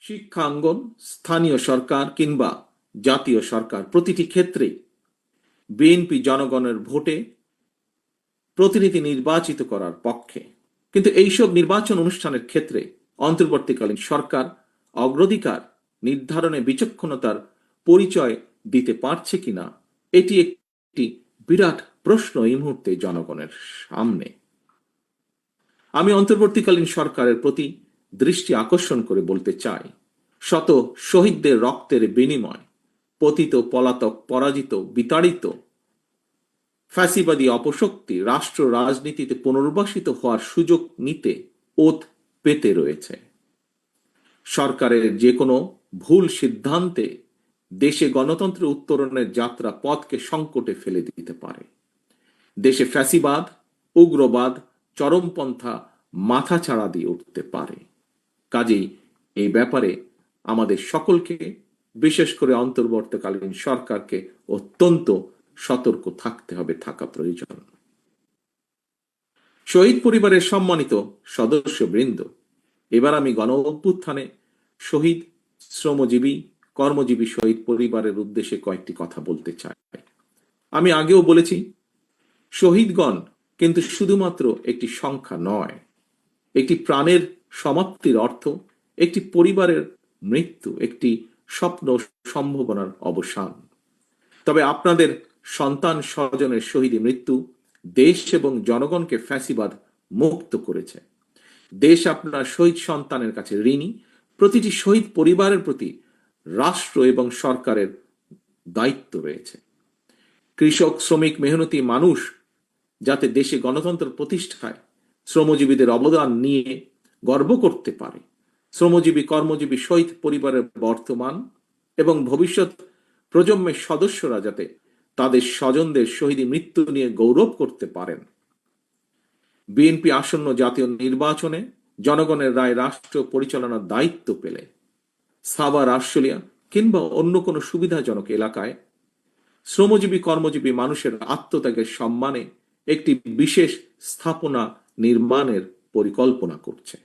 শিক্ষাঙ্গন, স্থানীয় সরকার কিংবা জাতীয় সরকার, প্রতিটি ক্ষেত্রেই বিএনপি জনগণের ভোটে প্রতিনিধি নির্বাচিত করার পক্ষে। কিন্তু এইসব নির্বাচন অনুষ্ঠানের ক্ষেত্রে অন্তর্বর্তীকালীন সরকার অগ্রাধিকার নির্ধারণে বিচক্ষণতার পরিচয় দিতে পারছে কিনা, এটি একটি বিরাট প্রশ্ন এই মুহূর্তে জনগণের সামনে। আমি অন্তর্বর্তীকালীন সরকারের প্রতি দৃষ্টি আকর্ষণ করে বলতে চাই, শত শহীদদের রক্তের বিনিময়, পতিত পলাতক পরাজিত বিতাড়িত ফ্যাসিবাদী অপশক্তি রাষ্ট্র রাজনীতিতে পুনর্বাসিত হওয়ার সুযোগ নিতে ওত পেতে রয়েছে। সরকারের যে কোনো ভুল সিদ্ধান্তে দেশে গণতন্ত্র উত্তরণের যাত্রা পথকে সংকটে ফেলে দিতে পারে। দেশে ফ্যাসিবাদ, উগ্রবাদ, চরমপন্থা মাথাচাড়া দিয়ে উঠতে পারে। কাজেই এই ব্যাপারে আমাদের সকলকে, বিশেষ করে অন্তর্বর্তীকালীন সরকারকে অত্যন্ত সতর্ক থাকতে হবে, থাকা প্রয়োজন। শহীদ পরিবারের সম্মানিত সদস্যবৃন্দ, এবার আমি গণ অভ্যুত্থানে শহীদ, শ্রমজীবী, কর্মজীবী শহীদ পরিবারের উদ্দেশ্যে কয়েকটি কথা বলতে চাই। আমি আগেও বলেছি, শহীদগণ কিন্তু শুধুমাত্র একটি সংখ্যা নয়। একটি প্রাণের সমাপ্তির অর্থ একটি পরিবারের মৃত্যু, একটি স্বপ্ন সম্ভাবনার অবসান। তবে আপনাদের সন্তান স্বজনের শহীদী মৃত্যু দেশ এবং জনগণকে ফ্যাসিবাদ মুক্ত করেছে। দেশ আপনার শহীদ সন্তানের কাছে ঋণী। প্রতিটি শহীদ পরিবারের প্রতি রাষ্ট্র এবং সরকারের দায়িত্ব রয়েছে। কৃষক, শ্রমিক, মেহনতি মানুষ যাতে দেশে গণতন্ত্র প্রতিষ্ঠায় শ্রমজীবীদের অবদান নিয়ে গর্ব করতে পারে, শ্রমজীবী কর্মজীবী শহীদ পরিবারের বর্তমান এবং ভবিষ্যৎ প্রজন্মের সদস্যরা যাতে তাদের স্বজনদের শহীদী মৃত্যু নিয়ে গৌরব করতে পারেন। বিএনপি আসন্ন জাতীয় নির্বাচনে জনগণের রায় রাষ্ট্র পরিচালনার দায়িত্ব পেলে সাভার, আশুলিয়া কিংবা অন্য কোনো সুবিধাজনক এলাকায় শ্রমজীবী কর্মজীবী মানুষের আত্মত্যাগের সম্মানে একটি বিশেষ স্থাপনা নির্মাণের পরিকল্পনা করছে।